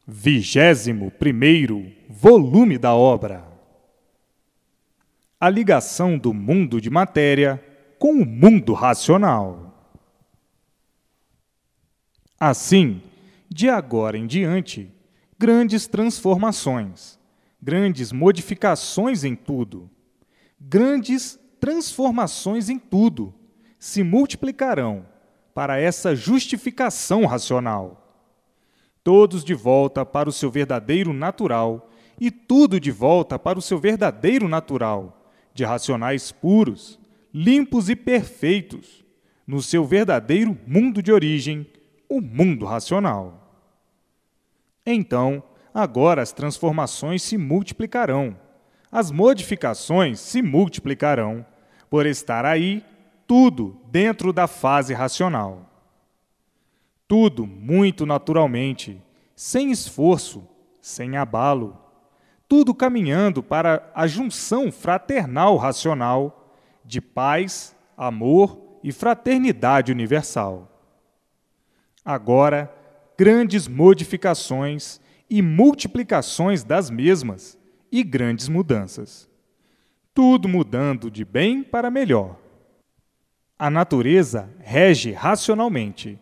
21º volume da obra. A ligação do mundo de matéria com o mundo racional. Assim, de agora em diante, grandes transformações, grandes modificações em tudo, grandes transformações em tudo se multiplicarão para essa justificação racional. Todos de volta para o seu verdadeiro natural e tudo de volta para o seu verdadeiro natural, de racionais puros, limpos e perfeitos, no seu verdadeiro mundo de origem, o mundo racional. Então, agora as transformações se multiplicarão, as modificações se multiplicarão, por estar aí tudo dentro da fase racional. Tudo muito naturalmente, sem esforço, sem abalo, tudo caminhando para a junção fraternal racional de paz, amor e fraternidade universal. Agora, grandes modificações e multiplicações das mesmas e grandes mudanças. Tudo mudando de bem para melhor. A natureza rege racionalmente,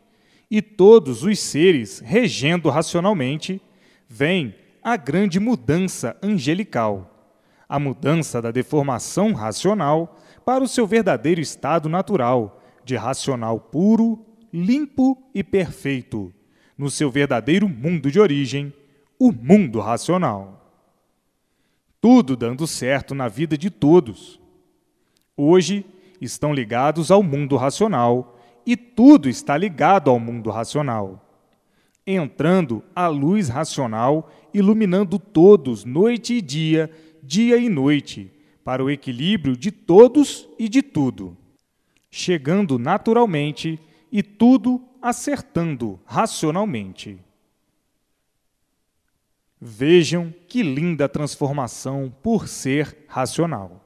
e todos os seres regendo racionalmente, vem a grande mudança angelical, a mudança da deformação racional para o seu verdadeiro estado natural, de racional puro, limpo e perfeito, no seu verdadeiro mundo de origem, o mundo racional. Tudo dando certo na vida de todos. Hoje estão ligados ao mundo racional, e tudo está ligado ao mundo racional, entrando a luz racional, iluminando todos, noite e dia e noite, para o equilíbrio de todos e de tudo, chegando naturalmente e tudo acertando racionalmente. Vejam que linda transformação por ser racional.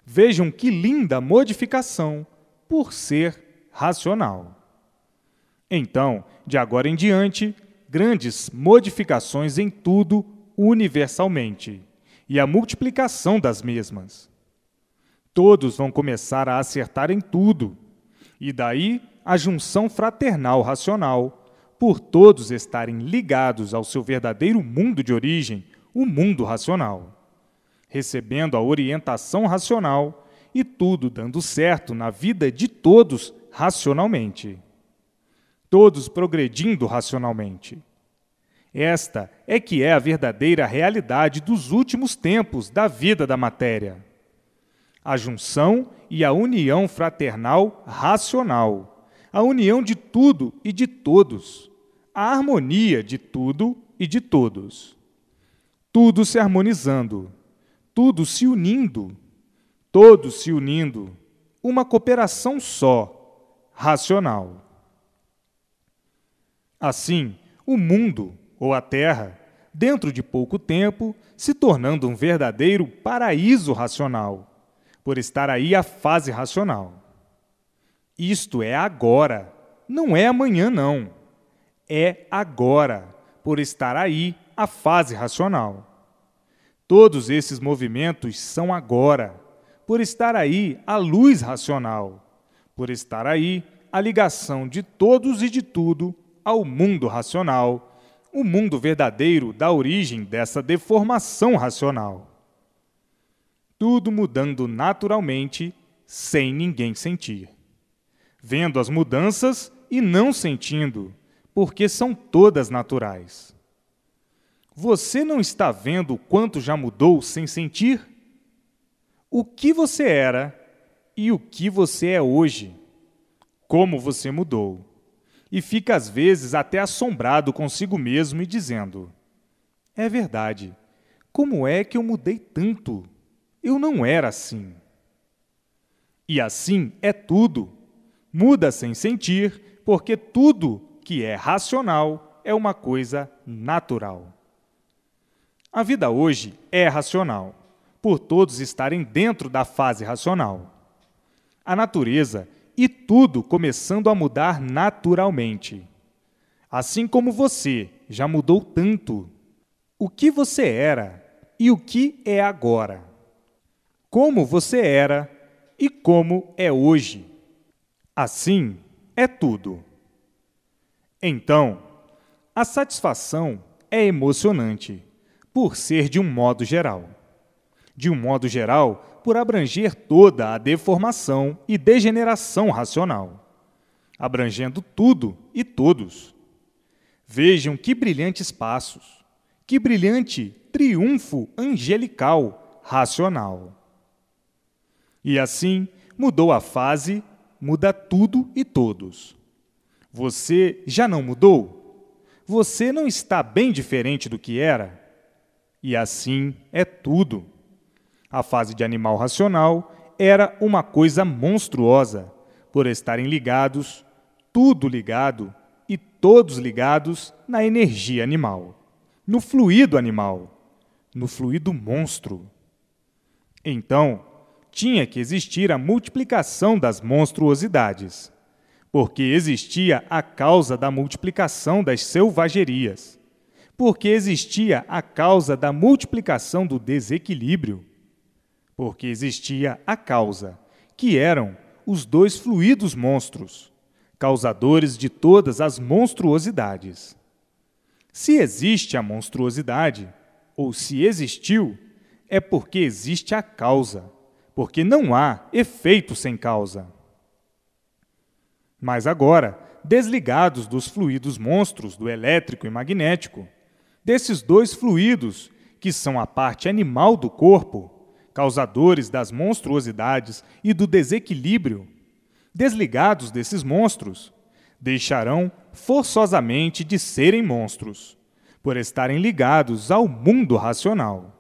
Vejam que linda modificação por ser racional. Então, de agora em diante, grandes modificações em tudo universalmente e a multiplicação das mesmas. Todos vão começar a acertar em tudo, e daí a junção fraternal racional, por todos estarem ligados ao seu verdadeiro mundo de origem, o mundo racional, recebendo a orientação racional e tudo dando certo na vida de todos racionalmente. Todos progredindo racionalmente. Esta é que é a verdadeira realidade dos últimos tempos da vida da matéria. A junção e a união fraternal racional, a união de tudo e de todos, a harmonia de tudo e de todos. Tudo se harmonizando, tudo se unindo, todos se unindo, uma cooperação só, racional. Assim, o mundo, ou a Terra, dentro de pouco tempo, se tornando um verdadeiro paraíso racional, por estar aí a fase racional. Isto é agora, não é amanhã, não. É agora, por estar aí a fase racional. Todos esses movimentos são agora, por estar aí a luz racional, por estar aí a ligação de todos e de tudo ao mundo racional, o mundo verdadeiro da origem dessa deformação racional. Tudo mudando naturalmente, sem ninguém sentir. Vendo as mudanças e não sentindo, porque são todas naturais. Você não está vendo o quanto já mudou sem sentir? O que você era e o que você é hoje? Como você mudou? E fica às vezes até assombrado consigo mesmo e dizendo: é verdade, como é que eu mudei tanto? Eu não era assim. E assim é tudo. Muda sem sentir, porque tudo que é racional é uma coisa natural. A vida hoje é racional, por todos estarem dentro da fase racional. A natureza e tudo começando a mudar naturalmente. Assim como você já mudou tanto. O que você era e o que é agora. Como você era e como é hoje. Assim é tudo. Então, a satisfação é emocionante, por ser de um modo geral. De um modo geral, por abranger toda a deformação e degeneração racional, abrangendo tudo e todos. Vejam que brilhantes passos, que brilhante triunfo angelical racional. E assim, mudou a fase, muda tudo e todos. Você já não mudou? Você não está bem diferente do que era? E assim é tudo. A fase de animal racional era uma coisa monstruosa, por estarem ligados, tudo ligado e todos ligados na energia animal, no fluido animal, no fluido monstro. Então, tinha que existir a multiplicação das monstruosidades, porque existia a causa da multiplicação das selvagerias, porque existia a causa da multiplicação do desequilíbrio, porque existia a causa, que eram os dois fluidos monstros, causadores de todas as monstruosidades. Se existe a monstruosidade, ou se existiu, é porque existe a causa, porque não há efeito sem causa. Mas agora, desligados dos fluidos monstros do elétrico e magnético, desses dois fluidos, que são a parte animal do corpo, causadores das monstruosidades e do desequilíbrio, desligados desses monstros, deixarão forçosamente de serem monstros, por estarem ligados ao mundo racional,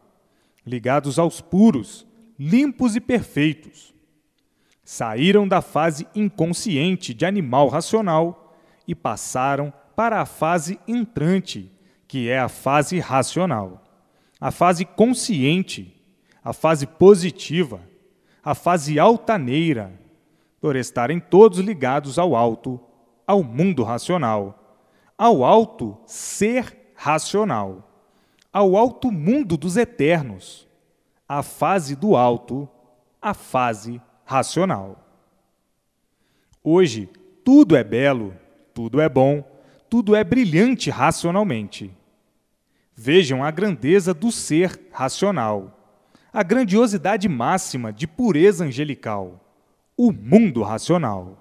ligados aos puros, limpos e perfeitos. Saíram da fase inconsciente de animal racional e passaram para a fase entrante, que é a fase racional, a fase consciente, a fase positiva, a fase altaneira, por estarem todos ligados ao alto, ao mundo racional, ao alto ser racional, ao alto mundo dos eternos, a fase do alto, a fase racional. Hoje, tudo é belo, tudo é bom, tudo é brilhante racionalmente. Vejam a grandeza do ser racional, a grandiosidade máxima de pureza angelical, o mundo racional.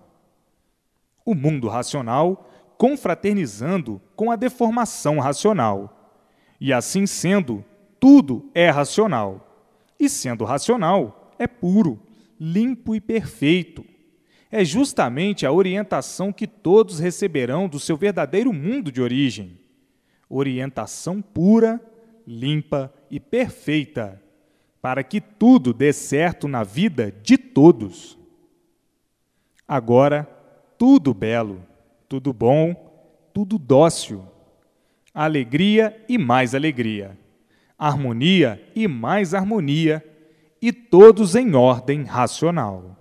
O mundo racional confraternizando com a deformação racional, e assim sendo, tudo é racional. E sendo racional, é puro, limpo e perfeito. É justamente a orientação que todos receberão do seu verdadeiro mundo de origem. Orientação pura, limpa e perfeita, para que tudo dê certo na vida de todos. Agora, tudo belo, tudo bom, tudo dócil. Alegria e mais alegria. Harmonia e mais harmonia, e todos em ordem racional.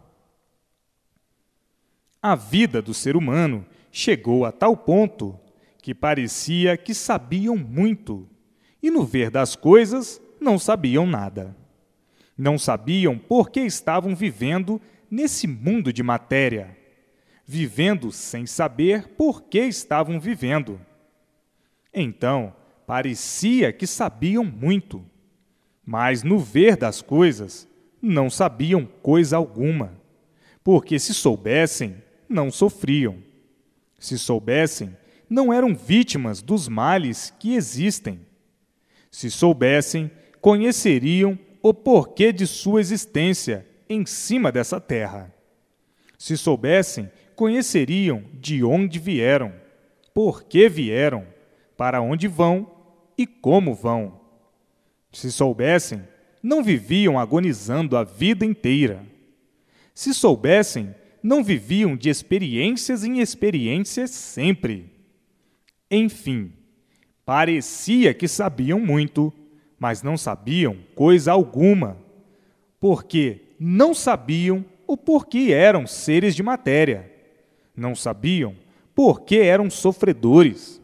A vida do ser humano chegou a tal ponto que parecia que sabiam muito, e no ver das coisas não sabiam nada. Não sabiam por que estavam vivendo nesse mundo de matéria, vivendo sem saber por que estavam vivendo. Então, parecia que sabiam muito, mas no ver das coisas não sabiam coisa alguma, porque se soubessem, não sofriam. Se soubessem, não eram vítimas dos males que existem. Se soubessem, conheceriam o porquê de sua existência em cima dessa terra. Se soubessem, conheceriam de onde vieram, por que vieram, para onde vão e como vão. Se soubessem, não viviam agonizando a vida inteira. Se soubessem, não viviam de experiências em experiências sempre. Enfim, parecia que sabiam muito, mas não sabiam coisa alguma, porque não sabiam o porquê eram seres de matéria, não sabiam por que eram sofredores,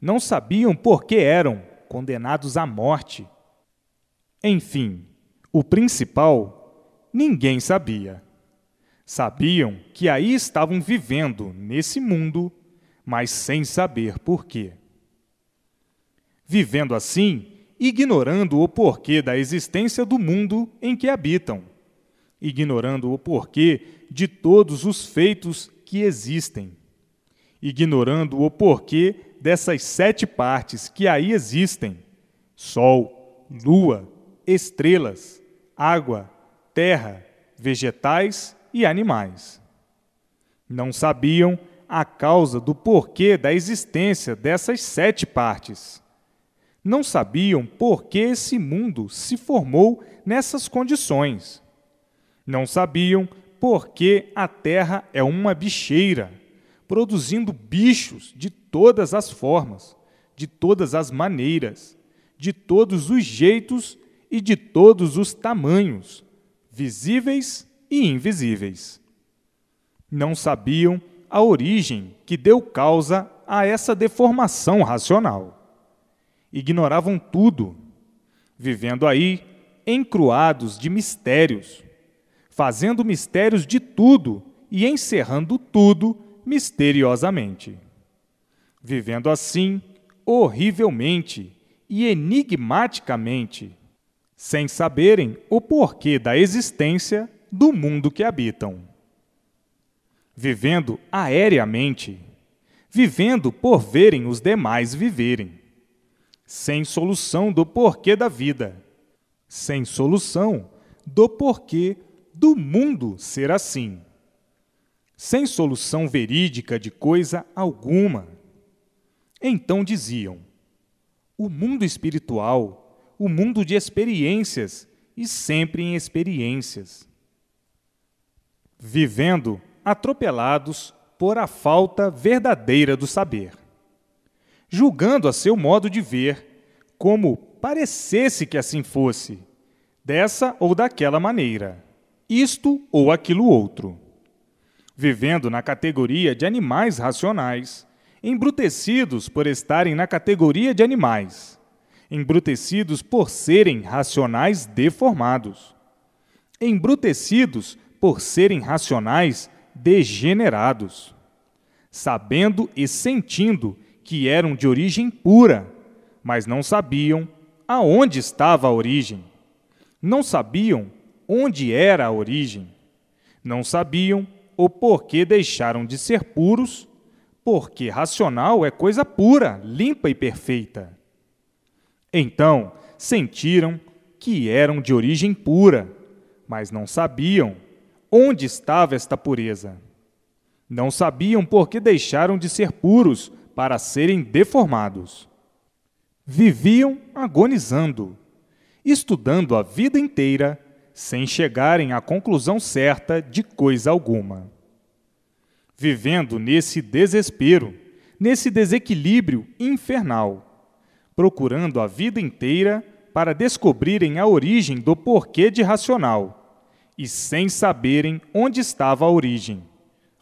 Não sabiam por que eram condenados à morte. Enfim, o principal, ninguém sabia. Sabiam que aí estavam vivendo nesse mundo, mas sem saber por quê. Vivendo assim, ignorando o porquê da existência do mundo em que habitam, ignorando o porquê de todos os feitos que existem, ignorando o porquê dessas 7 partes que aí existem: sol, lua, estrelas, água, terra, vegetais e animais. Não sabiam a causa do porquê da existência dessas 7 partes. Não sabiam por que esse mundo se formou nessas condições. Não sabiam por que a terra é uma bicheira, produzindo bichos de todas as formas, de todas as maneiras, de todos os jeitos e de todos os tamanhos, visíveis e invisíveis. Não sabiam a origem que deu causa a essa deformação racional. Ignoravam tudo, vivendo aí encruados de mistérios, fazendo mistérios de tudo e encerrando tudo misteriosamente. Vivendo assim, horrivelmente e enigmaticamente, sem saberem o porquê da existência do mundo que habitam. Vivendo aéreamente, vivendo por verem os demais viverem, sem solução do porquê da vida, sem solução do porquê do mundo ser assim, sem solução verídica de coisa alguma. Então diziam: o mundo espiritual, o mundo de experiências e sempre em experiências. Vivendo atropelados por a falta verdadeira do saber, julgando a seu modo de ver como parecesse que assim fosse, dessa ou daquela maneira, isto ou aquilo outro. Vivendo na categoria de animais racionais, embrutecidos por estarem na categoria de animais, embrutecidos por serem racionais deformados, embrutecidos por serem racionais degenerados, sabendo e sentindo que eram de origem pura, mas não sabiam aonde estava a origem, não sabiam onde era a origem, não sabiam o porquê deixaram de ser puros, porque racional é coisa pura, limpa e perfeita. Então, sentiram que eram de origem pura, mas não sabiam onde estava esta pureza. Não sabiam por que deixaram de ser puros para serem deformados. Viviam agonizando, estudando a vida inteira, sem chegarem à conclusão certa de coisa alguma. Vivendo nesse desespero, nesse desequilíbrio infernal, procurando a vida inteira para descobrirem a origem do porquê de racional, e sem saberem onde estava a origem,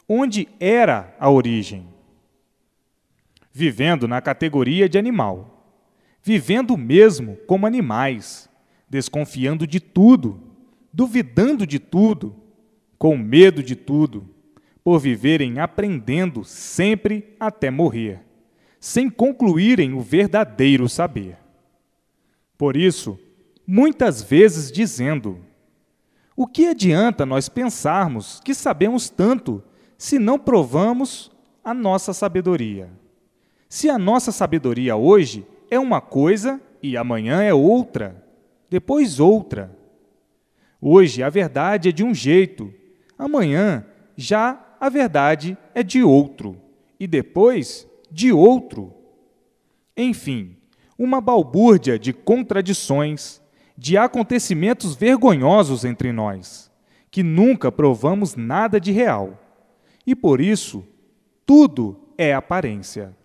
onde era a origem. Vivendo na categoria de animal, vivendo mesmo como animais, desconfiando de tudo, duvidando de tudo, com medo de tudo, por viverem aprendendo sempre até morrer, sem concluírem o verdadeiro saber. Por isso, muitas vezes dizendo: o que adianta nós pensarmos que sabemos tanto se não provamos a nossa sabedoria? Se a nossa sabedoria hoje é uma coisa e amanhã é outra, depois outra. Hoje a verdade é de um jeito, amanhã já a verdade é de outro, e depois de outro. Enfim, uma balbúrdia de contradições, de acontecimentos vergonhosos entre nós, que nunca provamos nada de real, e por isso tudo é aparência.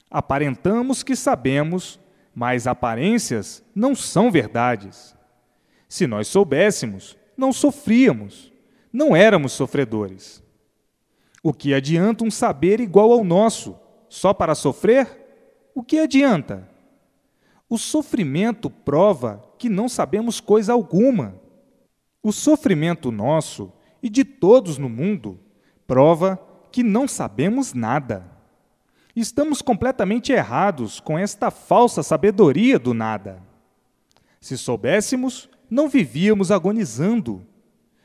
Aparentamos que sabemos, mas aparências não são verdades. Se nós soubéssemos, não sofríamos, não éramos sofredores. O que adianta um saber igual ao nosso, só para sofrer? o que adianta? O sofrimento prova que não sabemos coisa alguma. O sofrimento nosso e de todos no mundo prova que não sabemos nada. Estamos completamente errados com esta falsa sabedoria do nada. Se soubéssemos, não vivíamos agonizando.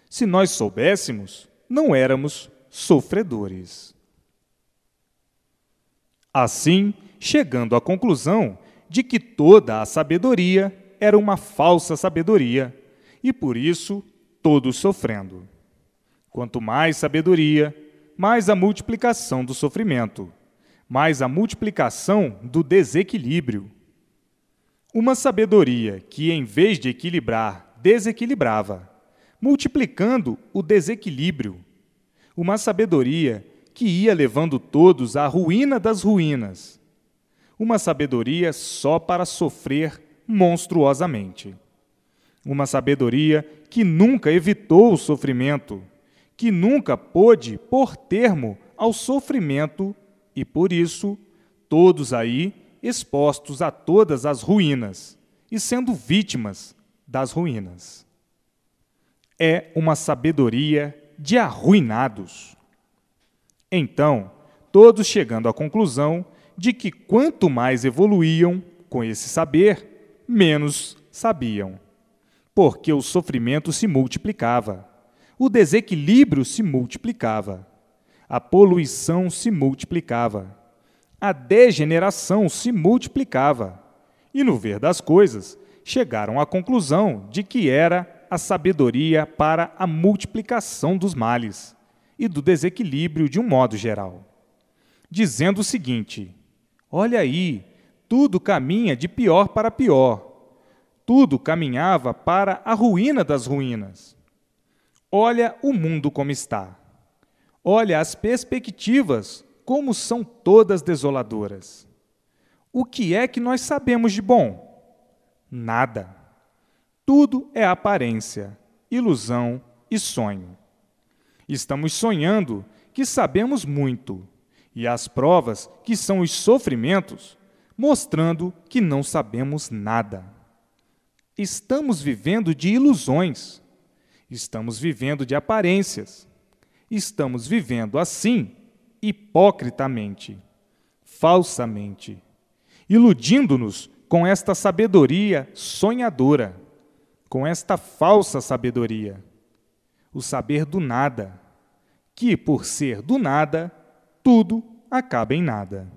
Se nós soubéssemos, não éramos sofredores. Assim, chegando à conclusão de que toda a sabedoria era uma falsa sabedoria, e por isso todos sofrendo. Quanto mais sabedoria, mais a multiplicação do sofrimento, mais a multiplicação do desequilíbrio. Uma sabedoria que, em vez de equilibrar, desequilibrava, multiplicando o desequilíbrio. Uma sabedoria que ia levando todos à ruína das ruínas. Uma sabedoria só para sofrer monstruosamente. Uma sabedoria que nunca evitou o sofrimento, que nunca pôde pôr termo ao sofrimento e, por isso, todos aí expostos a todas as ruínas e sendo vítimas das ruínas. É uma sabedoria de arruinados. Então, todos chegando à conclusão de que quanto mais evoluíam com esse saber, menos sabiam. Porque o sofrimento se multiplicava, o desequilíbrio se multiplicava, a poluição se multiplicava, a degeneração se multiplicava, e no ver das coisas, chegaram à conclusão de que era a sabedoria para a multiplicação dos males e do desequilíbrio de um modo geral, dizendo o seguinte: olha aí, tudo caminha de pior para pior, tudo caminhava para a ruína das ruínas. Olha o mundo como está, olha as perspectivas como são todas desoladoras. O que é que nós sabemos de bom? Nada. Tudo é aparência, ilusão e sonho. Estamos sonhando que sabemos muito, e as provas, que são os sofrimentos, mostrando que não sabemos nada. Estamos vivendo de ilusões, estamos vivendo de aparências, estamos vivendo assim, hipocritamente, falsamente, iludindo-nos com esta sabedoria sonhadora, com esta falsa sabedoria, o saber do nada, que, por ser do nada, tudo acaba em nada.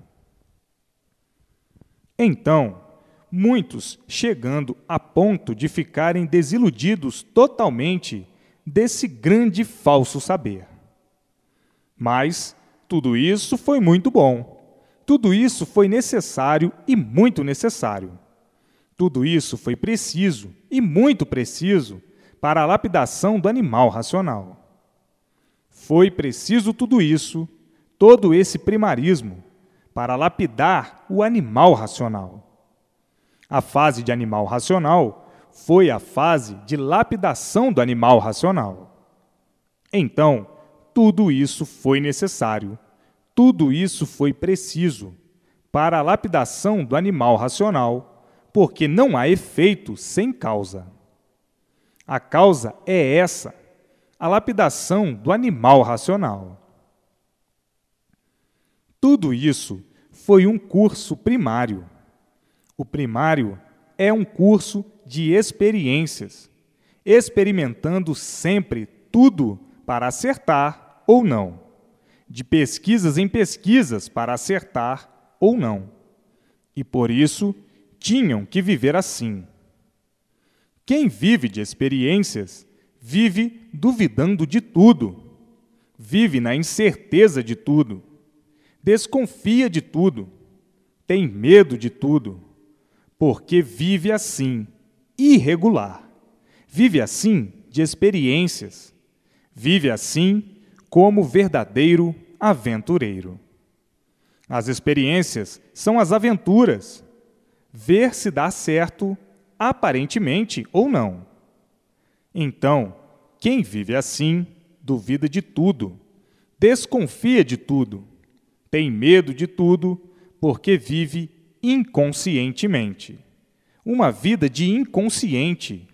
Então, muitos chegando a ponto de ficarem desiludidos totalmente desse grande falso saber. Mas tudo isso foi muito bom, tudo isso foi necessário e muito necessário. Tudo isso foi preciso e muito preciso para a lapidação do animal racional. Foi preciso tudo isso, todo esse primarismo, para lapidar o animal racional. A fase de animal racional foi a fase de lapidação do animal racional. Então, tudo isso foi necessário, tudo isso foi preciso para a lapidação do animal racional, porque não há efeito sem causa. A causa é essa, a lapidação do animal racional. Tudo isso foi um curso primário. O primário é um curso de experiências, experimentando sempre tudo para acertar ou não, de pesquisas em pesquisas para acertar ou não. E por isso, tinham que viver assim. Quem vive de experiências, vive duvidando de tudo, vive na incerteza de tudo, desconfia de tudo, tem medo de tudo, porque vive assim, irregular, vive assim de experiências, vive assim como verdadeiro aventureiro. As experiências são as aventuras, ver se dá certo, aparentemente ou não. Então, quem vive assim, duvida de tudo, desconfia de tudo, tem medo de tudo, porque vive inconscientemente. Uma vida de inconsciente.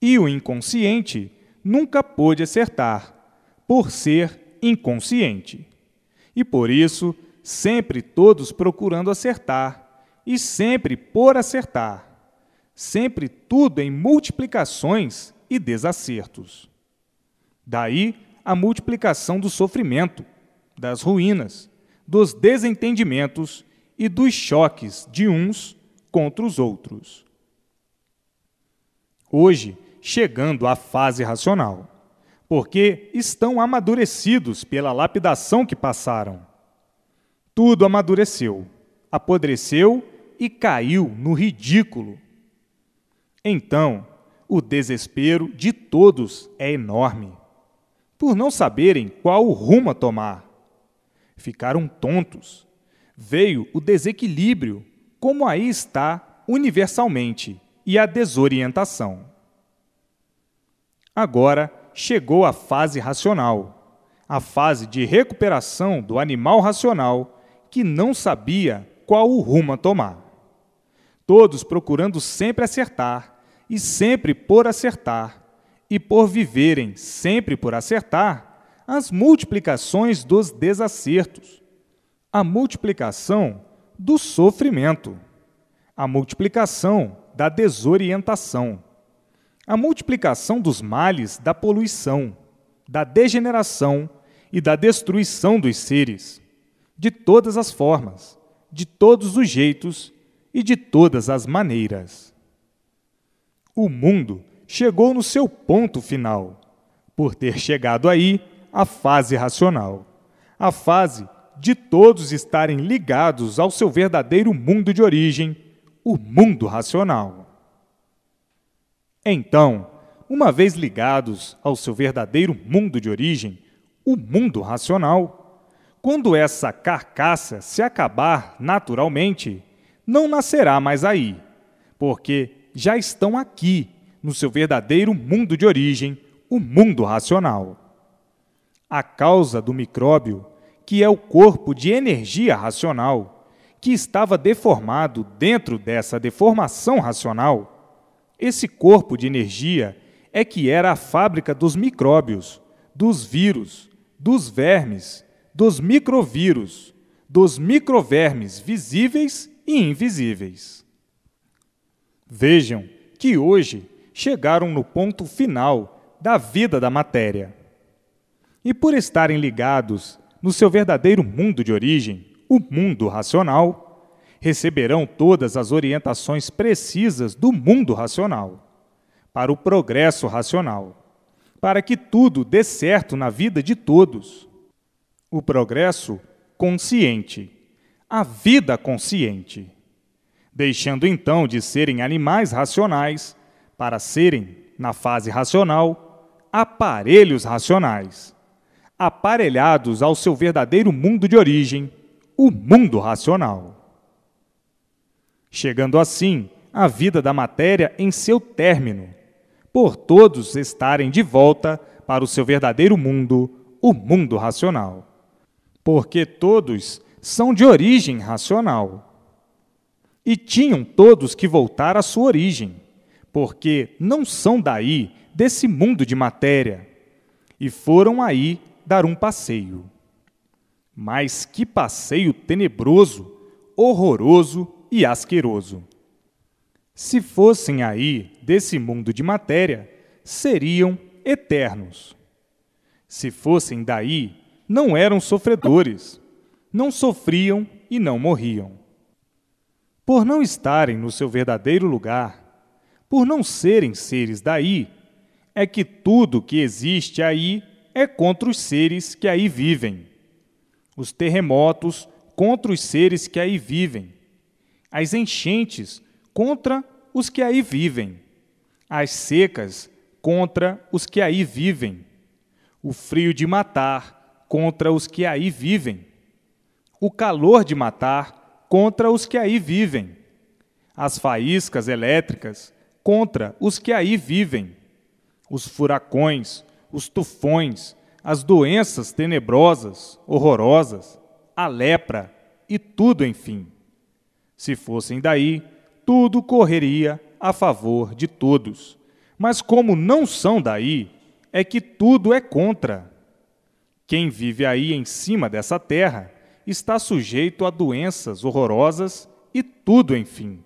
E o inconsciente nunca pôde acertar, por ser inconsciente. E por isso, sempre todos procurando acertar, e sempre por acertar. Sempre tudo em multiplicações e desacertos. Daí a multiplicação do sofrimento, das ruínas, dos desentendimentos e dos choques de uns contra os outros. Hoje, chegando à fase racional, porque estão amadurecidos pela lapidação que passaram. Tudo amadureceu, apodreceu e caiu no ridículo. Então, o desespero de todos é enorme, por não saberem qual o rumo a tomar. Ficaram tontos. Veio o desequilíbrio, como aí está universalmente, e a desorientação. Agora chegou a fase racional, a fase de recuperação do animal racional que não sabia qual o rumo a tomar. Todos procurando sempre acertar, e sempre por acertar, e por viverem sempre por acertar, as multiplicações dos desacertos, a multiplicação do sofrimento, a multiplicação da desorientação, a multiplicação dos males da poluição, da degeneração e da destruição dos seres, de todas as formas, de todos os jeitos e de todas as maneiras. O mundo chegou no seu ponto final, por ter chegado aí a fase racional, a fase de todos estarem ligados ao seu verdadeiro mundo de origem, o mundo racional. Então, uma vez ligados ao seu verdadeiro mundo de origem, o mundo racional, quando essa carcaça se acabar naturalmente, não nascerá mais aí, porque já estão aqui, no seu verdadeiro mundo de origem, o mundo racional. A causa do micróbio, que é o corpo de energia racional, que estava deformado dentro dessa deformação racional, esse corpo de energia é que era a fábrica dos micróbios, dos vírus, dos vermes, dos microvírus, dos microvermes visíveis e invisíveis. Vejam que hoje chegaram no ponto final da vida da matéria. E por estarem ligados no seu verdadeiro mundo de origem, o mundo racional, receberão todas as orientações precisas do mundo racional, para o progresso racional, para que tudo dê certo na vida de todos. O progresso consciente, a vida consciente, deixando então de serem animais racionais para serem, na fase racional, aparelhos racionais, aparelhados ao seu verdadeiro mundo de origem, o mundo racional. Chegando assim a vida da matéria em seu término, por todos estarem de volta para o seu verdadeiro mundo, o mundo racional, porque todos são de origem racional. E tinham todos que voltar à sua origem, porque não são daí, desse mundo de matéria, e foram aí dar um passeio. Mas que passeio tenebroso, horroroso e asqueroso! Se fossem aí desse mundo de matéria, seriam eternos. Se fossem daí, não eram sofredores, não sofriam e não morriam. Por não estarem no seu verdadeiro lugar, por não serem seres daí, é que tudo que existe aí é contra os seres que aí vivem. Os terremotos contra os seres que aí vivem. As enchentes contra os que aí vivem. As secas contra os que aí vivem. O frio de matar contra os que aí vivem. O calor de matar contra os que aí vivem, as faíscas elétricas contra os que aí vivem, os furacões, os tufões, as doenças tenebrosas, horrorosas, a lepra e tudo, enfim. Se fossem daí, tudo correria a favor de todos. Mas como não são daí, é que tudo é contra. Quem vive aí em cima dessa terra está sujeito a doenças horrorosas e tudo, enfim.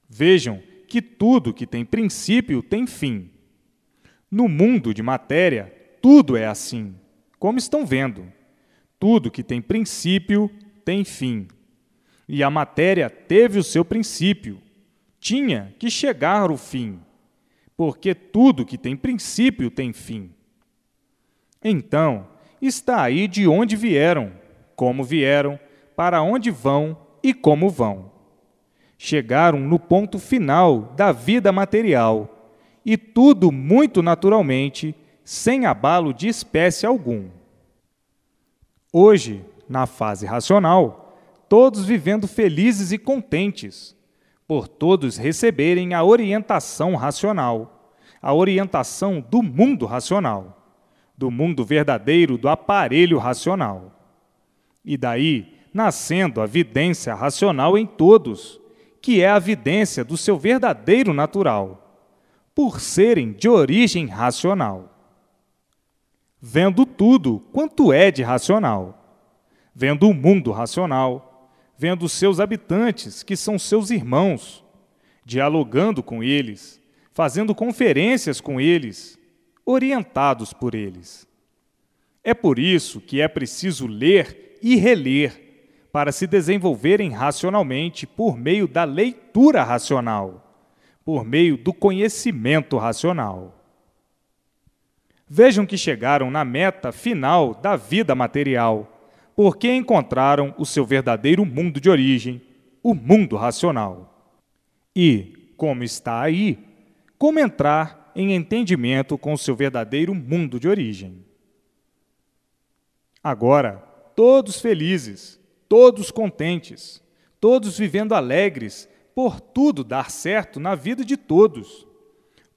Vejam que tudo que tem princípio tem fim. No mundo de matéria, tudo é assim, como estão vendo. Tudo que tem princípio tem fim. E a matéria teve o seu princípio. Tinha que chegar ao fim, porque tudo que tem princípio tem fim. Então, está aí de onde vieram, como vieram, para onde vão e como vão. Chegaram no ponto final da vida material, e tudo muito naturalmente, sem abalo de espécie algum. Hoje, na fase racional, todos vivendo felizes e contentes, por todos receberem a orientação racional, a orientação do mundo racional, do mundo verdadeiro do aparelho racional. E daí, nascendo a vidência racional em todos, que é a vidência do seu verdadeiro natural, por serem de origem racional. Vendo tudo quanto é de racional, vendo o mundo racional, vendo os seus habitantes, que são seus irmãos, dialogando com eles, fazendo conferências com eles, orientados por eles. É por isso que é preciso ler e reler, para se desenvolverem racionalmente por meio da leitura racional, por meio do conhecimento racional. Vejam que chegaram na meta final da vida material, porque encontraram o seu verdadeiro mundo de origem, o mundo racional. E, como está aí, como entrar em entendimento com o seu verdadeiro mundo de origem. Agora, todos felizes, todos contentes, todos vivendo alegres, por tudo dar certo na vida de todos,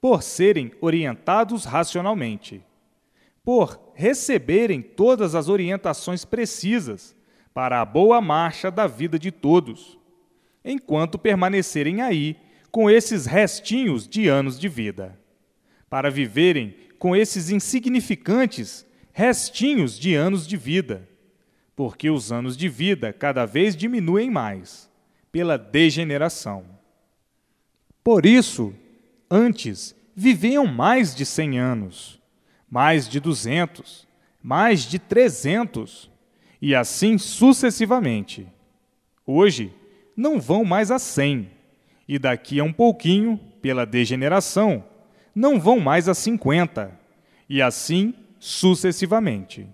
por serem orientados racionalmente, por receberem todas as orientações precisas para a boa marcha da vida de todos, enquanto permanecerem aí com esses restinhos de anos de vida, para viverem com esses insignificantes restinhos de anos de vida, porque os anos de vida cada vez diminuem mais, pela degeneração. Por isso, antes viviam mais de 100 anos, mais de 200, mais de 300, e assim sucessivamente. Hoje, não vão mais a 100, e daqui a um pouquinho, pela degeneração, não vão mais a 50, e assim sucessivamente.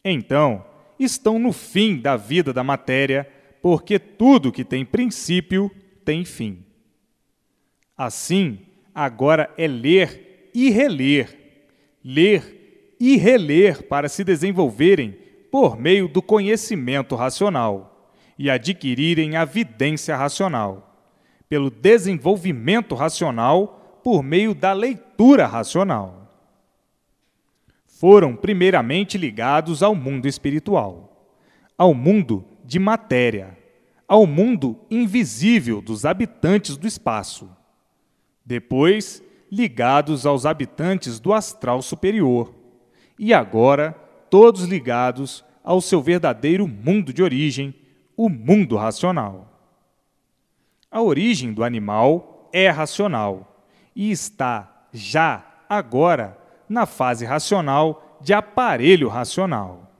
Então, estão no fim da vida da matéria, porque tudo que tem princípio tem fim. Assim, agora é ler e reler para se desenvolverem por meio do conhecimento racional e adquirirem a vidência racional, pelo desenvolvimento racional por meio da leitura racional. Foram primeiramente ligados ao mundo espiritual, ao mundo de matéria, ao mundo invisível dos habitantes do espaço. Depois, ligados aos habitantes do astral superior, e agora todos ligados ao seu verdadeiro mundo de origem, o mundo racional. A origem do animal é racional e está já agora na fase racional de aparelho racional.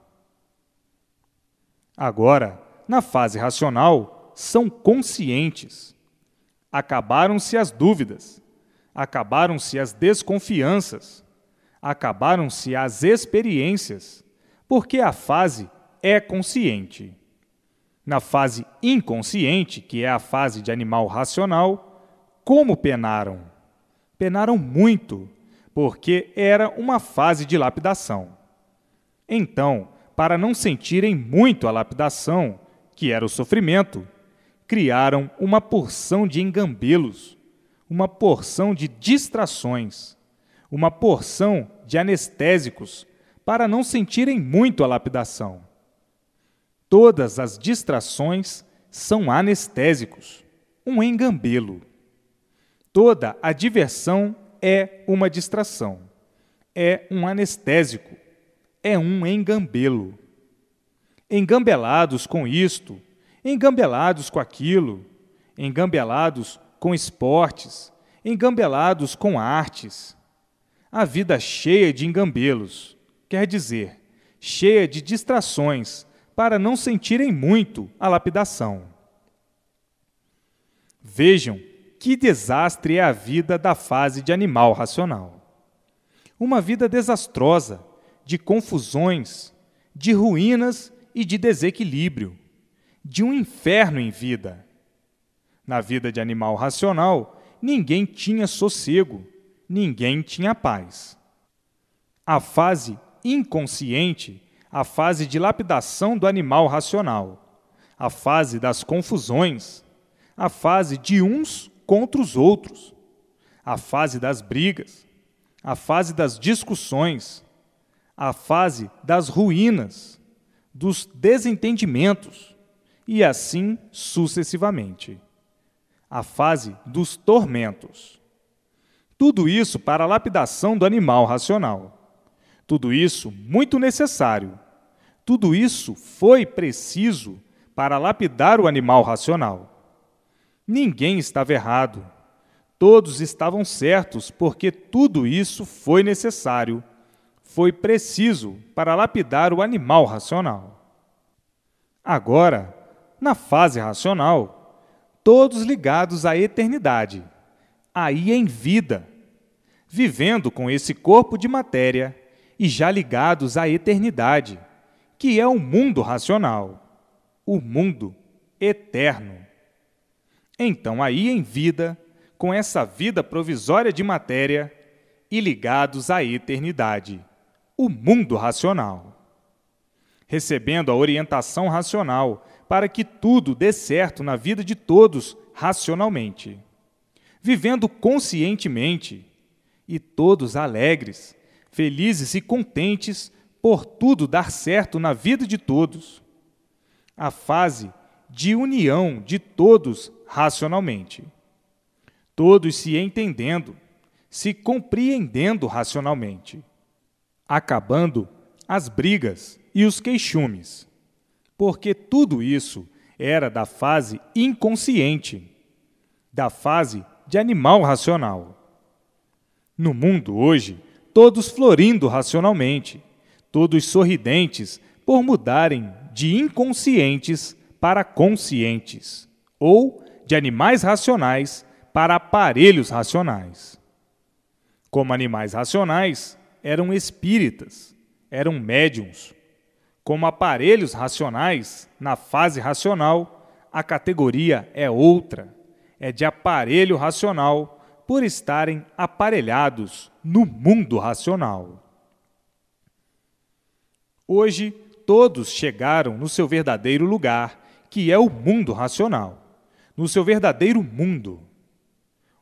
Agora, na fase racional, são conscientes. Acabaram-se as dúvidas, acabaram-se as desconfianças, acabaram-se as experiências, porque a fase é consciente. Na fase inconsciente, que é a fase de animal racional, como penaram? Penaram muito, porque era uma fase de lapidação. Então, para não sentirem muito a lapidação, que era o sofrimento, criaram uma porção de engambelos, uma porção de distrações, uma porção de anestésicos, para não sentirem muito a lapidação. Todas as distrações são anestésicos, um engambelo. Toda a diversão é uma distração, é um anestésico, é um engambelo. Engambelados com isto, engambelados com aquilo, engambelados com esportes, engambelados com artes. A vida cheia de engambelos, quer dizer, cheia de distrações, para não sentirem muito a lapidação. Vejam que desastre é a vida da fase de animal racional. Uma vida desastrosa, de confusões, de ruínas e de desequilíbrio, de um inferno em vida. Na vida de animal racional, ninguém tinha sossego, ninguém tinha paz. A fase inconsciente, a fase de lapidação do animal racional, a fase das confusões, a fase de uns contra os outros, a fase das brigas, a fase das discussões, a fase das ruínas, dos desentendimentos e assim sucessivamente. A fase dos tormentos. Tudo isso para a lapidação do animal racional. Tudo isso muito necessário. Tudo isso foi preciso para lapidar o animal racional. Ninguém estava errado. Todos estavam certos, porque tudo isso foi necessário, foi preciso para lapidar o animal racional. Agora, na fase racional, todos ligados à eternidade, aí em vida, vivendo com esse corpo de matéria e já ligados à eternidade, que é o mundo racional, o mundo eterno. Então, aí em vida, com essa vida provisória de matéria e ligados à eternidade, o mundo racional. Recebendo a orientação racional para que tudo dê certo na vida de todos racionalmente. Vivendo conscientemente e todos alegres, felizes e contentes por tudo dar certo na vida de todos. A fase de união de todos racionalmente. Todos se entendendo, se compreendendo racionalmente. Acabando as brigas e os queixumes, porque tudo isso era da fase inconsciente, da fase de animal racional. No mundo hoje, todos florindo racionalmente, todos sorridentes por mudarem de inconscientes para conscientes, ou de animais racionais para aparelhos racionais. Como animais racionais, eram espíritas, eram médiuns. Como aparelhos racionais, na fase racional, a categoria é outra, é de aparelho racional, por estarem aparelhados no mundo racional. Hoje, todos chegaram no seu verdadeiro lugar, que é o mundo racional, no seu verdadeiro mundo.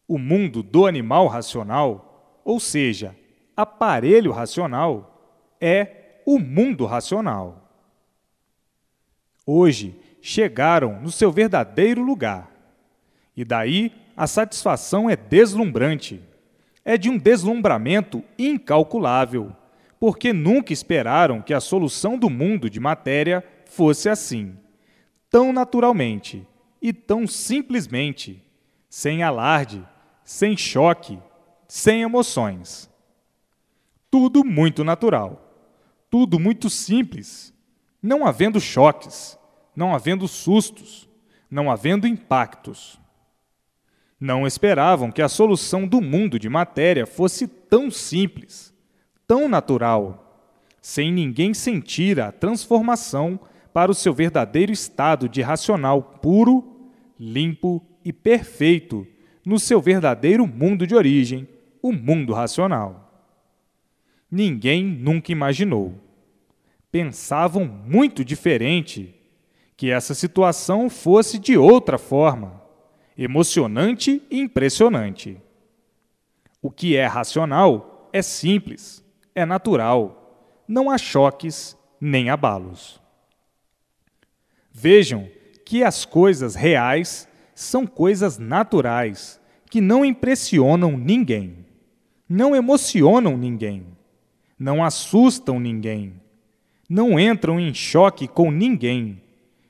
O mundo do animal racional, ou seja, aparelho racional, é o mundo racional. Hoje chegaram no seu verdadeiro lugar. E daí a satisfação é deslumbrante. É de um deslumbramento incalculável, porque nunca esperaram que a solução do mundo de matéria fosse assim, tão naturalmente e tão simplesmente, sem alarde, sem choque, sem emoções. Tudo muito natural, tudo muito simples, não havendo choques, não havendo sustos, não havendo impactos. Não esperavam que a solução do mundo de matéria fosse tão simples, tão natural, sem ninguém sentir a transformação para o seu verdadeiro estado de racional puro, limpo e perfeito no seu verdadeiro mundo de origem, o mundo racional. Ninguém nunca imaginou. Pensavam muito diferente que essa situação fosse de outra forma, emocionante e impressionante. O que é racional é simples, é natural, não há choques nem abalos. Vejam que as coisas reais são coisas naturais, que não impressionam ninguém, não emocionam ninguém, não assustam ninguém, não entram em choque com ninguém,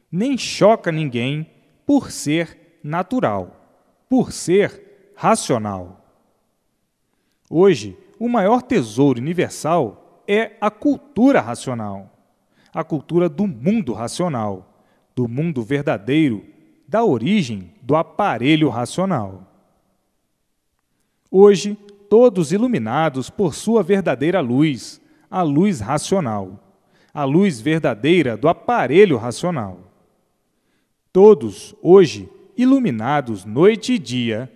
nem choca ninguém por ser natural, por ser racional. Hoje, o maior tesouro universal é a cultura racional, a cultura do mundo racional, do mundo verdadeiro, da origem do aparelho racional. Hoje, todos iluminados por sua verdadeira luz, a luz racional, a luz verdadeira do aparelho racional. Todos, hoje, iluminados noite e dia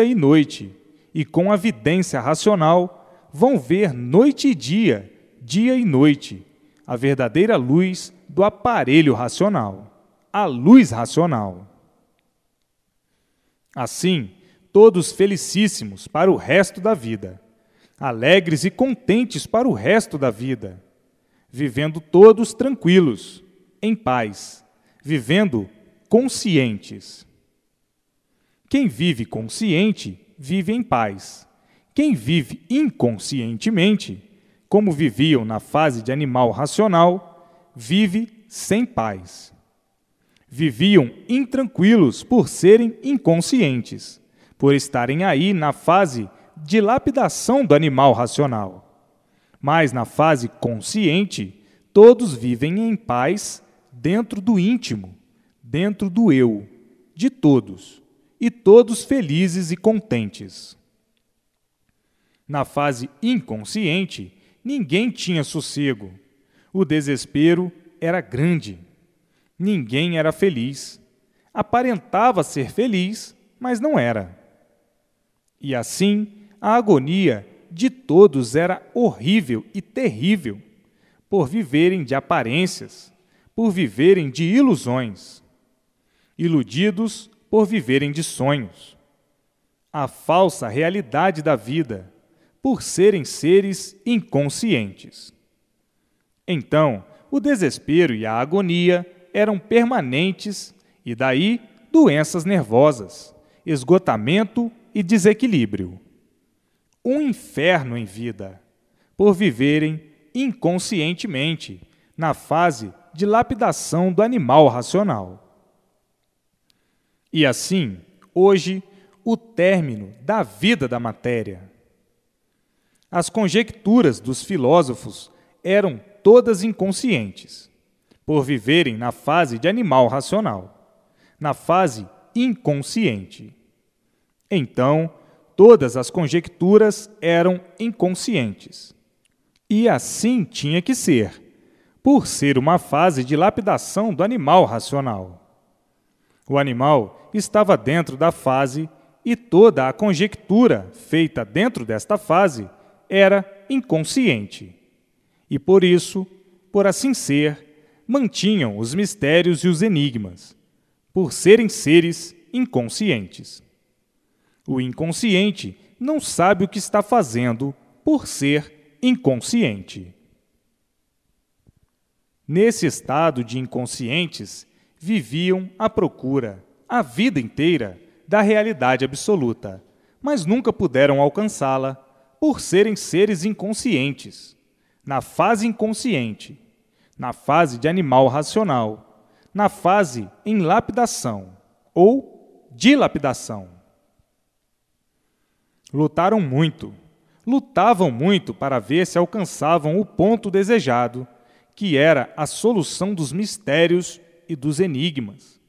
e noite, e com a vidência racional, vão ver noite e dia e noite, a verdadeira luz do aparelho racional, a luz racional. Assim, todos felicíssimos para o resto da vida, alegres e contentes para o resto da vida, vivendo todos tranquilos, em paz, vivendo conscientes. Quem vive consciente, vive em paz. Quem vive inconscientemente, como viviam na fase de animal racional, vive sem paz. Viviam intranquilos por serem inconscientes, por estarem aí na fase de lapidação do animal racional. Mas na fase consciente, todos vivem em paz dentro do íntimo, dentro do eu, de todos, e todos felizes e contentes. Na fase inconsciente, ninguém tinha sossego. O desespero era grande. Ninguém era feliz. Aparentava ser feliz, mas não era. E assim, a agonia de todos era horrível e terrível, por viverem de aparências, por viverem de ilusões, iludidos por viverem de sonhos, a falsa realidade da vida, por serem seres inconscientes. Então, o desespero e a agonia eram permanentes e daí doenças nervosas, esgotamento e desequilíbrio. Um inferno em vida, por viverem inconscientemente na fase de lapidação do animal racional. E assim, hoje, o término da vida da matéria. As conjecturas dos filósofos eram todas inconscientes, por viverem na fase de animal racional, na fase inconsciente. Então, todas as conjecturas eram inconscientes. E assim tinha que ser, por ser uma fase de lapidação do animal racional. O animal estava dentro da fase e toda a conjectura feita dentro desta fase era inconsciente. E por isso, por assim ser, mantinham os mistérios e os enigmas, por serem seres inconscientes. O inconsciente não sabe o que está fazendo por ser inconsciente. Nesse estado de inconscientes, viviam à procura, a vida inteira, da realidade absoluta, mas nunca puderam alcançá-la por serem seres inconscientes, na fase inconsciente, na fase de animal racional, na fase em lapidação ou dilapidação. Lutaram muito, lutavam muito para ver se alcançavam o ponto desejado, que era a solução dos mistérios e dos enigmas,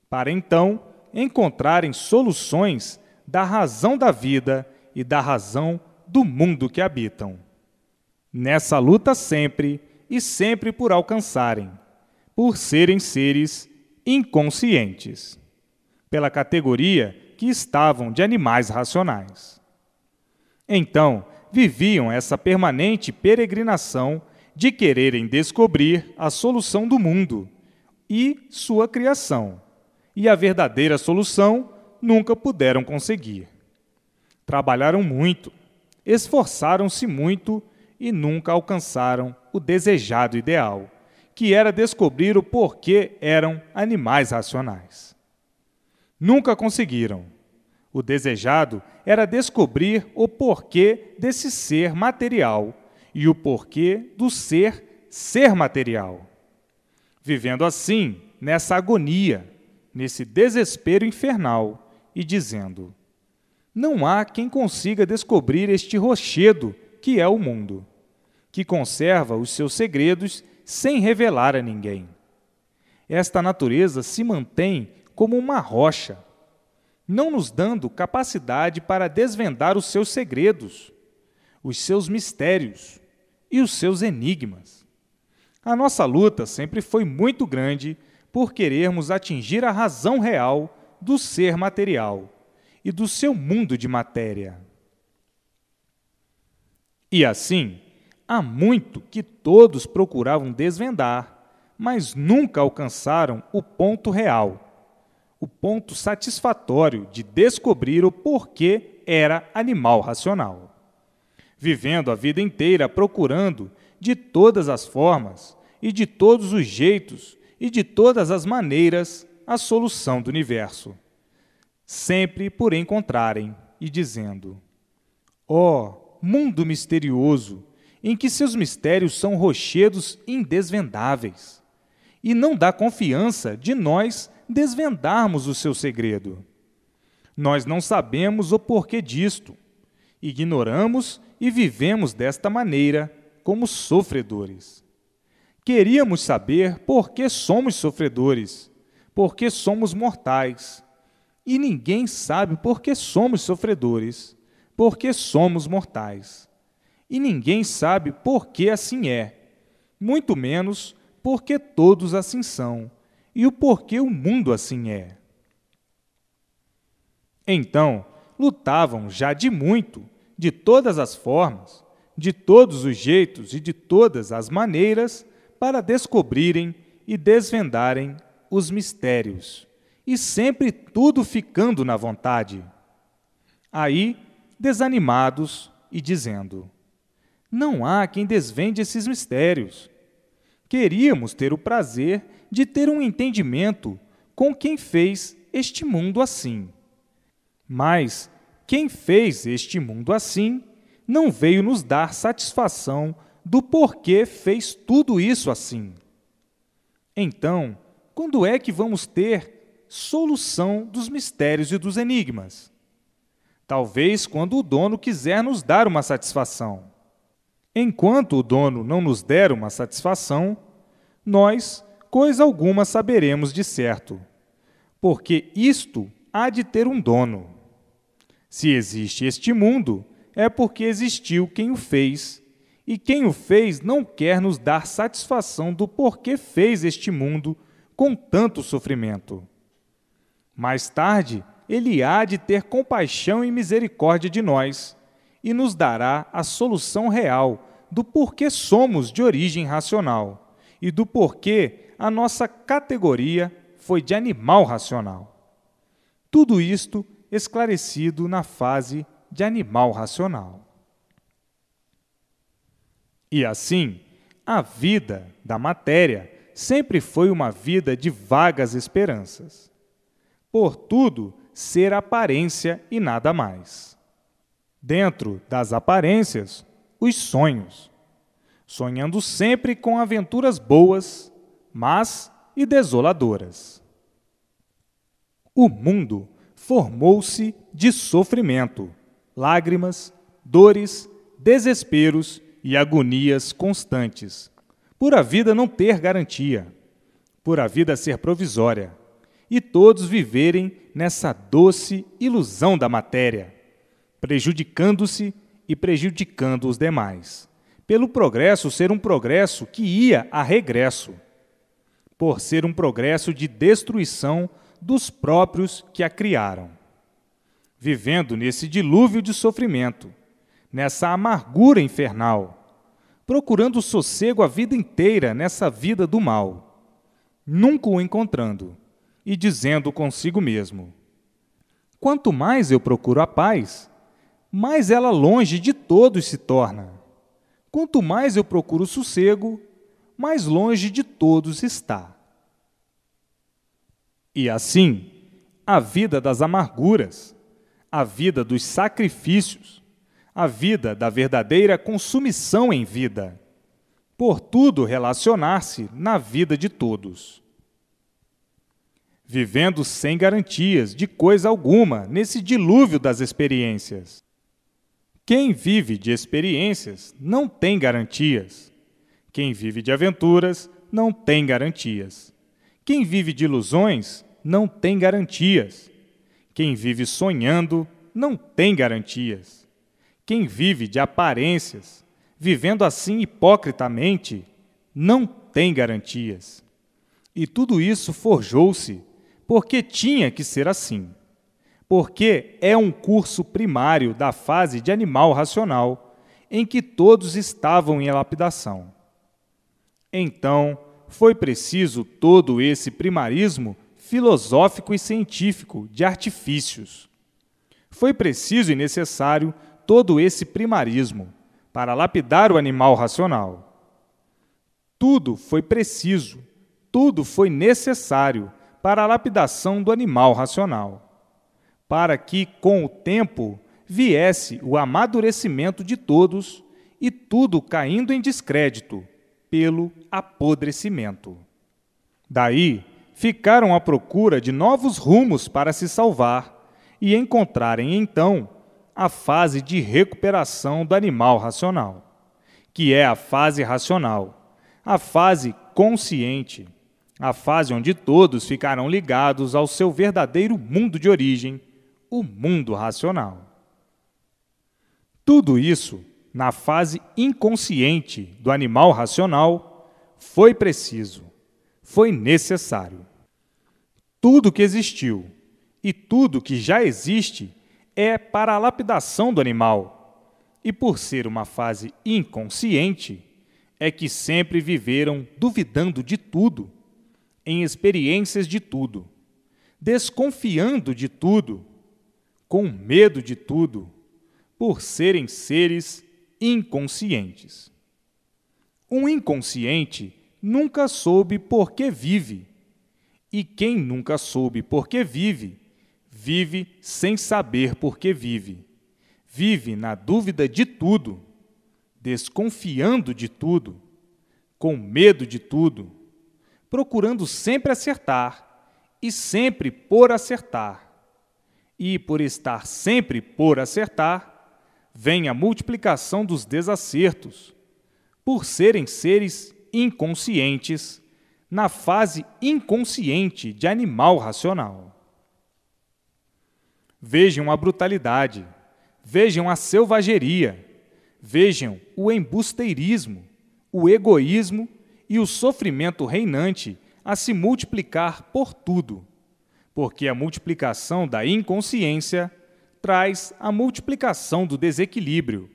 para então encontrarem soluções da razão da vida e da razão do mundo que habitam. Nessa luta sempre e sempre por alcançarem, por serem seres inconscientes, pela categoria que estavam de animais racionais. Então, viviam essa permanente peregrinação de quererem descobrir a solução do mundo e sua criação, e a verdadeira solução nunca puderam conseguir. Trabalharam muito, esforçaram-se muito e nunca alcançaram o desejado ideal, que era descobrir o porquê eram animais racionais. Nunca conseguiram. O desejado era descobrir o porquê desse ser material e o porquê do ser material. Vivendo assim, nessa agonia, nesse desespero infernal, e dizendo: não há quem consiga descobrir este rochedo que é o mundo, que conserva os seus segredos sem revelar a ninguém. Esta natureza se mantém como uma rocha, não nos dando capacidade para desvendar os seus segredos, os seus mistérios e os seus enigmas. A nossa luta sempre foi muito grande por querermos atingir a razão real do ser material e do seu mundo de matéria. E assim, há muito que todos procuravam desvendar, mas nunca alcançaram o ponto real, o ponto satisfatório de descobrir o porquê era animal racional. Vivendo a vida inteira procurando, de todas as formas, e de todos os jeitos, e de todas as maneiras, a solução do universo. Sempre por encontrarem, e dizendo: ó, mundo misterioso, em que seus mistérios são rochedos indesvendáveis, e não dá confiança de nós desvendarmos o seu segredo. Nós não sabemos o porquê disto, ignoramos e vivemos desta maneira como sofredores. Queríamos saber por que somos sofredores, por que somos mortais, e ninguém sabe por que somos sofredores, por que somos mortais. E ninguém sabe por que assim é, muito menos porque todos assim são, e o porquê o mundo assim é. Então, lutavam já de muito, de todas as formas, de todos os jeitos e de todas as maneiras, para descobrirem e desvendarem os mistérios, e sempre tudo ficando na vontade. Aí, desanimados e dizendo: não há quem desvende esses mistérios. Queríamos ter o prazer de ter um entendimento com quem fez este mundo assim. Mas quem fez este mundo assim não veio nos dar satisfação do porquê fez tudo isso assim. Então, quando é que vamos ter solução dos mistérios e dos enigmas? Talvez quando o dono quiser nos dar uma satisfação. Enquanto o dono não nos der uma satisfação, nós coisa alguma saberemos de certo, porque isto há de ter um dono. Se existe este mundo, é porque existiu quem o fez, e quem o fez não quer nos dar satisfação do porquê fez este mundo com tanto sofrimento. Mais tarde, ele há de ter compaixão e misericórdia de nós, e nos dará a solução real do porquê somos de origem racional e do porquê a nossa categoria foi de animal racional. Tudo isto esclarecido na fase de animal racional. E assim, a vida da matéria sempre foi uma vida de vagas esperanças. Por tudo ser aparência e nada mais. Dentro das aparências, os sonhos, sonhando sempre com aventuras boas, mas e desoladoras. O mundo formou-se de sofrimento, lágrimas, dores, desesperos e agonias constantes, por a vida não ter garantia, por a vida ser provisória, e todos viverem nessa doce ilusão da matéria, prejudicando-se e prejudicando os demais, pelo progresso ser um progresso que ia a regresso, por ser um progresso de destruição dos próprios que a criaram. Vivendo nesse dilúvio de sofrimento, nessa amargura infernal, procurando sossego a vida inteira nessa vida do mal, nunca o encontrando, e dizendo consigo mesmo: quanto mais eu procuro a paz, mais ela longe de todos se torna. Quanto mais eu procuro sossego, mais longe de todos está. E assim, a vida das amarguras, a vida dos sacrifícios, a vida da verdadeira consumição em vida, por tudo relacionar-se na vida de todos. Vivendo sem garantias de coisa alguma nesse dilúvio das experiências. Quem vive de experiências não tem garantias. Quem vive de aventuras não tem garantias. Quem vive de ilusões não tem garantias. Quem vive sonhando não tem garantias. Quem vive de aparências, vivendo assim hipocritamente, não tem garantias. E tudo isso forjou-se porque tinha que ser assim. Porque é um curso primário da fase de animal racional, em que todos estavam em lapidação. Então, foi preciso todo esse primarismo filosófico e científico de artifícios. Foi preciso e necessário todo esse primarismo para lapidar o animal racional. Tudo foi preciso, tudo foi necessário para a lapidação do animal racional, para que, com o tempo, viesse o amadurecimento de todos e tudo caindo em descrédito pelo apodrecimento. Daí, ficaram à procura de novos rumos para se salvar e encontrarem, então, a fase de recuperação do animal racional, que é a fase racional, a fase consciente, a fase onde todos ficarão ligados ao seu verdadeiro mundo de origem, o mundo racional. Tudo isso, na fase inconsciente do animal racional, foi preciso, foi necessário. Tudo que existiu e tudo que já existe é para a lapidação do animal, e por ser uma fase inconsciente, é que sempre viveram duvidando de tudo, em experiências de tudo, desconfiando de tudo, com medo de tudo, por serem seres inconscientes. Um inconsciente nunca soube por que vive, e quem nunca soube por que vive, vive sem saber por que vive. Vive na dúvida de tudo, desconfiando de tudo, com medo de tudo, procurando sempre acertar e sempre por acertar. E por estar sempre por acertar, vem a multiplicação dos desacertos, por serem seres inconscientes, na fase inconsciente de animal racional. Vejam a brutalidade, vejam a selvageria, vejam o embusteirismo, o egoísmo e o sofrimento reinante a se multiplicar por tudo, porque a multiplicação da inconsciência traz a multiplicação do desequilíbrio,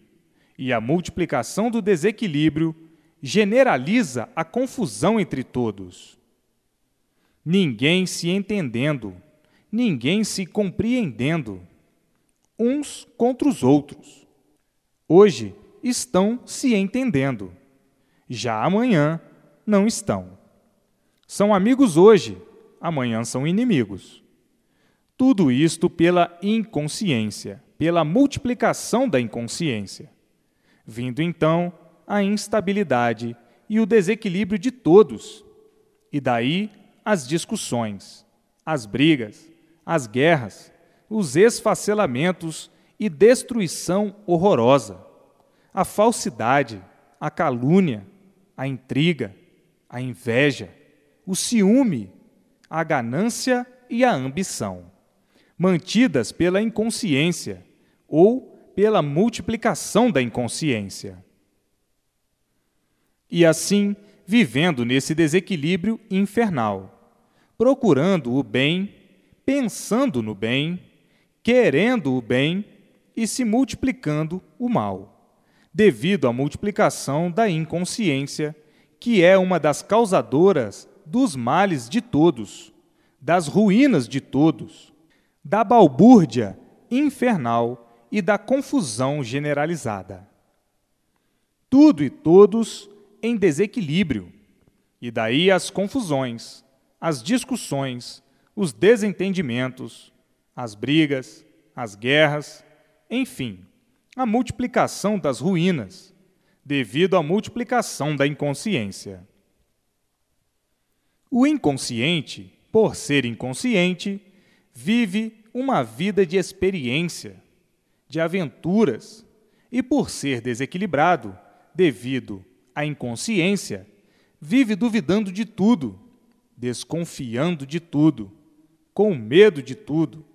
e a multiplicação do desequilíbrio generaliza a confusão entre todos. Ninguém se entendendo, ninguém se compreendendo, uns contra os outros. Hoje estão se entendendo, já amanhã não estão. São amigos hoje, amanhã são inimigos. Tudo isto pela inconsciência, pela multiplicação da inconsciência, vindo então a instabilidade e o desequilíbrio de todos, e daí as discussões, as brigas, as guerras, os esfacelamentos e destruição horrorosa, a falsidade, a calúnia, a intriga, a inveja, o ciúme, a ganância e a ambição, mantidas pela inconsciência ou pela multiplicação da inconsciência. E assim, vivendo nesse desequilíbrio infernal, procurando o bem, pensando no bem, querendo o bem e se multiplicando o mal, devido à multiplicação da inconsciência, que é uma das causadoras dos males de todos, das ruínas de todos, da balbúrdia infernal e da confusão generalizada. Tudo e todos em desequilíbrio, E daí as confusões, as discussões, os desentendimentos, as brigas, as guerras, enfim, a multiplicação das ruínas, devido à multiplicação da inconsciência. O inconsciente, por ser inconsciente, vive uma vida de experiência, de aventuras, e por ser desequilibrado, devido à inconsciência, vive duvidando de tudo, desconfiando de tudo, com medo de tudo,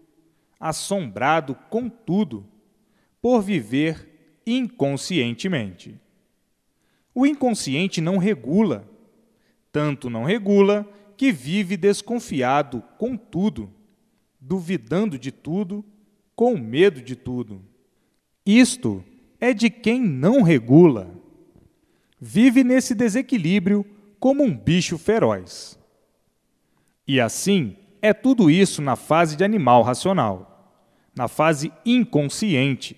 assombrado com tudo, por viver inconscientemente. O inconsciente não regula, tanto não regula que vive desconfiado com tudo, duvidando de tudo, com medo de tudo. Isto é de quem não regula. Vive nesse desequilíbrio como um bicho feroz. E assim é tudo isso na fase de animal racional, na fase inconsciente,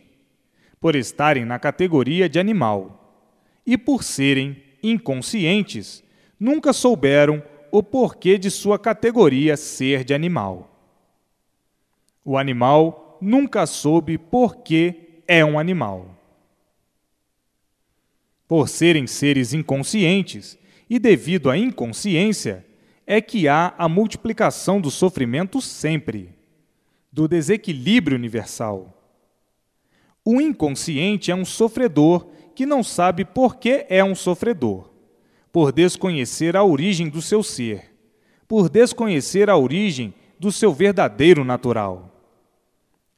por estarem na categoria de animal. E por serem inconscientes, nunca souberam o porquê de sua categoria ser de animal. O animal nunca soube por que é um animal. Por serem seres inconscientes e devido à inconsciência, é que há a multiplicação do sofrimento sempre, do desequilíbrio universal. O inconsciente é um sofredor que não sabe por que é um sofredor, por desconhecer a origem do seu ser, por desconhecer a origem do seu verdadeiro natural.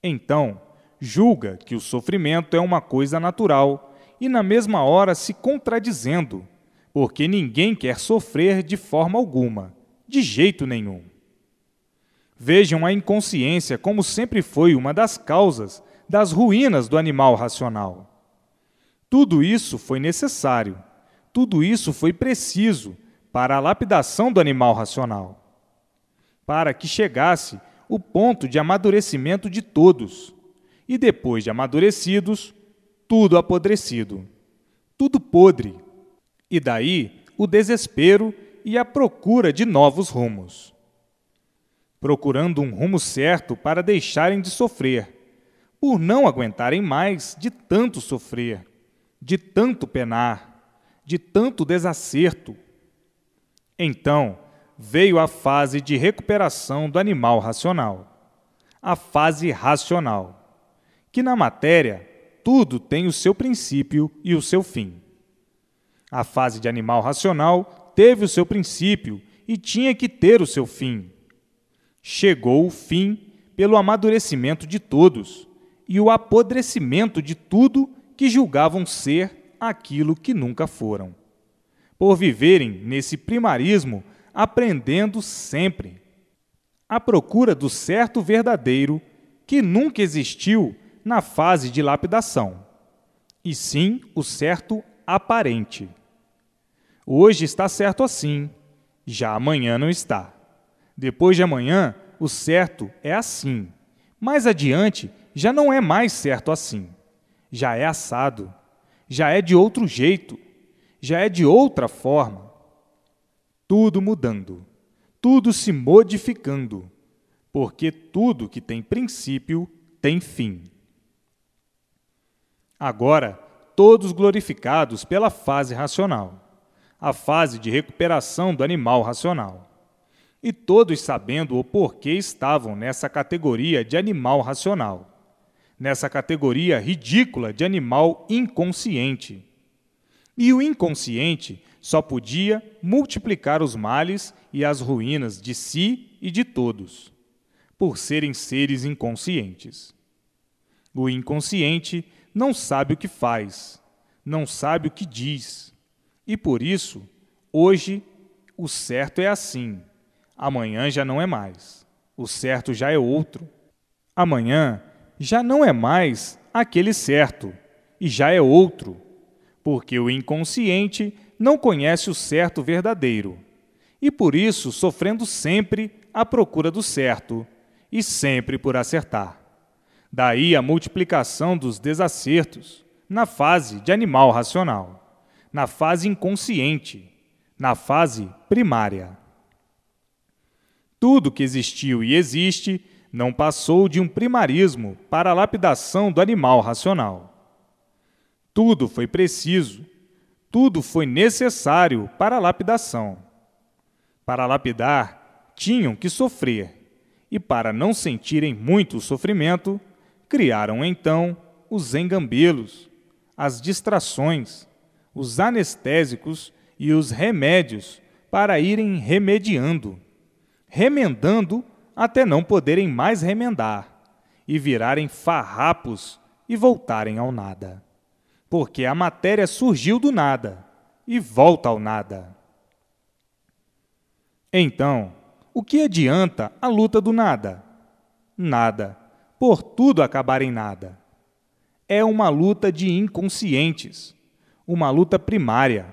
Então, julga que o sofrimento é uma coisa natural e, na mesma hora, se contradizendo, porque ninguém quer sofrer de forma alguma, de jeito nenhum. Vejam a inconsciência como sempre foi uma das causas das ruínas do animal racional. Tudo isso foi necessário, tudo isso foi preciso para a lapidação do animal racional, para que chegasse o ponto de amadurecimento de todos, e depois de amadurecidos, tudo apodrecido, tudo podre, e daí o desespero e a procura de novos rumos. Procurando um rumo certo para deixarem de sofrer, por não aguentarem mais de tanto sofrer, de tanto penar, de tanto desacerto. Então, veio a fase de recuperação do animal racional, a fase racional, que na matéria tudo tem o seu princípio e o seu fim. A fase de animal racional teve o seu princípio e tinha que ter o seu fim. Chegou o fim pelo amadurecimento de todos e o apodrecimento de tudo que julgavam ser aquilo que nunca foram, por viverem nesse primarismo, aprendendo sempre, à procura do certo verdadeiro que nunca existiu na fase de lapidação, e sim o certo aparente. Hoje está certo assim, já amanhã não está. Depois de amanhã, o certo é assim. Mais adiante, já não é mais certo assim. Já é assado, já é de outro jeito, já é de outra forma. Tudo mudando, tudo se modificando, porque tudo que tem princípio tem fim. Agora, todos glorificados pela fase racional, a fase de recuperação do animal racional. E todos sabendo o porquê estavam nessa categoria de animal racional, nessa categoria ridícula de animal inconsciente. E o inconsciente só podia multiplicar os males e as ruínas de si e de todos, por serem seres inconscientes. O inconsciente não sabe o que faz, não sabe o que diz, e por isso, hoje, o certo é assim, amanhã já não é mais, o certo já é outro. Amanhã já não é mais aquele certo, e já é outro, porque o inconsciente não conhece o certo verdadeiro, e por isso sofrendo sempre à procura do certo, e sempre por acertar. Daí a multiplicação dos desacertos na fase de animal racional, na fase inconsciente, na fase primária. Tudo que existiu e existe não passou de um primarismo para a lapidação do animal racional. Tudo foi preciso, tudo foi necessário para a lapidação. Para lapidar, tinham que sofrer, e para não sentirem muito o sofrimento, criaram então os engambelos, as distrações, os anestésicos e os remédios para irem remediando, remendando até não poderem mais remendar e virarem farrapos e voltarem ao nada. Porque a matéria surgiu do nada e volta ao nada. Então, o que adianta a luta do nada? Nada, por tudo acabar em nada. É uma luta de inconscientes, uma luta primária.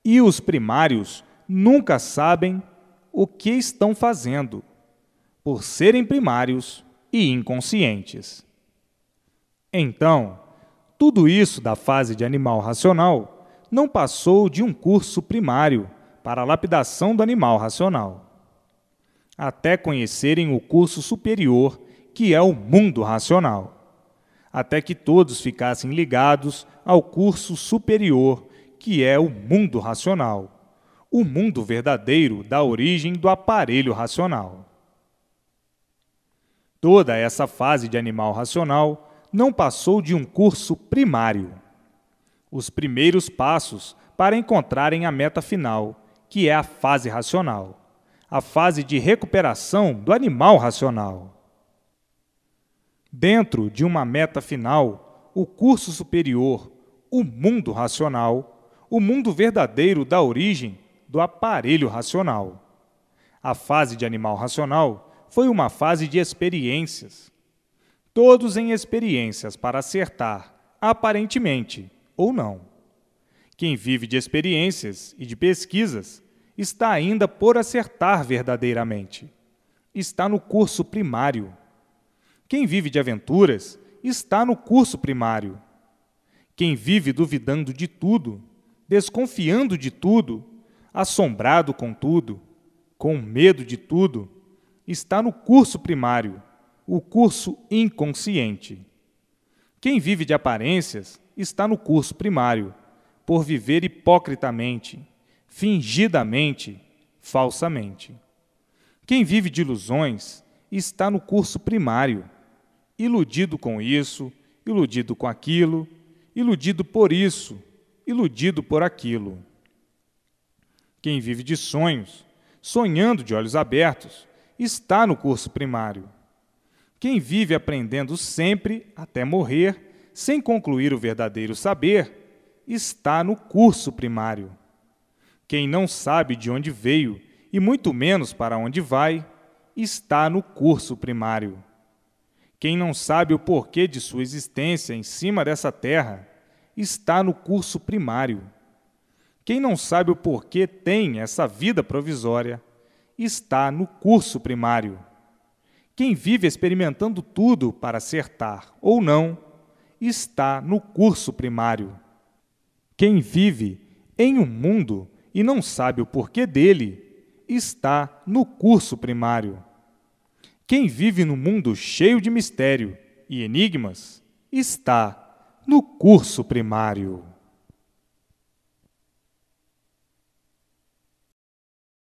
E os primários nunca sabem o que estão fazendo, por serem primários e inconscientes. Então, tudo isso da fase de animal racional não passou de um curso primário para a lapidação do animal racional, até conhecerem o curso superior, que é o mundo racional, até que todos ficassem ligados ao curso superior, que é o mundo racional, o mundo verdadeiro da origem do aparelho racional. Toda essa fase de animal racional não passou de um curso primário, os primeiros passos para encontrarem a meta final, que é a fase racional, a fase de recuperação do animal racional. Dentro de uma meta final, o curso superior, o mundo racional, o mundo verdadeiro da origem do aparelho racional. A fase de animal racional foi uma fase de experiências. Todos em experiências para acertar, aparentemente, ou não. Quem vive de experiências e de pesquisas está ainda por acertar verdadeiramente. Está no curso primário. Quem vive de aventuras está no curso primário. Quem vive duvidando de tudo, desconfiando de tudo, assombrado com tudo, com medo de tudo, está no curso primário, o curso inconsciente. Quem vive de aparências está no curso primário, por viver hipocritamente, fingidamente, falsamente. Quem vive de ilusões está no curso primário, iludido com isso, iludido com aquilo, iludido por isso, iludido por aquilo. Quem vive de sonhos, sonhando de olhos abertos, está no curso primário. Quem vive aprendendo sempre até morrer, sem concluir o verdadeiro saber, está no curso primário. Quem não sabe de onde veio, e muito menos para onde vai, está no curso primário. Quem não sabe o porquê de sua existência em cima dessa terra, está no curso primário. Quem não sabe o porquê tem essa vida provisória, está no curso primário. Quem vive experimentando tudo para acertar ou não, está no curso primário. Quem vive em um mundo e não sabe o porquê dele, está no curso primário. Quem vive num mundo cheio de mistério e enigmas, está no curso primário.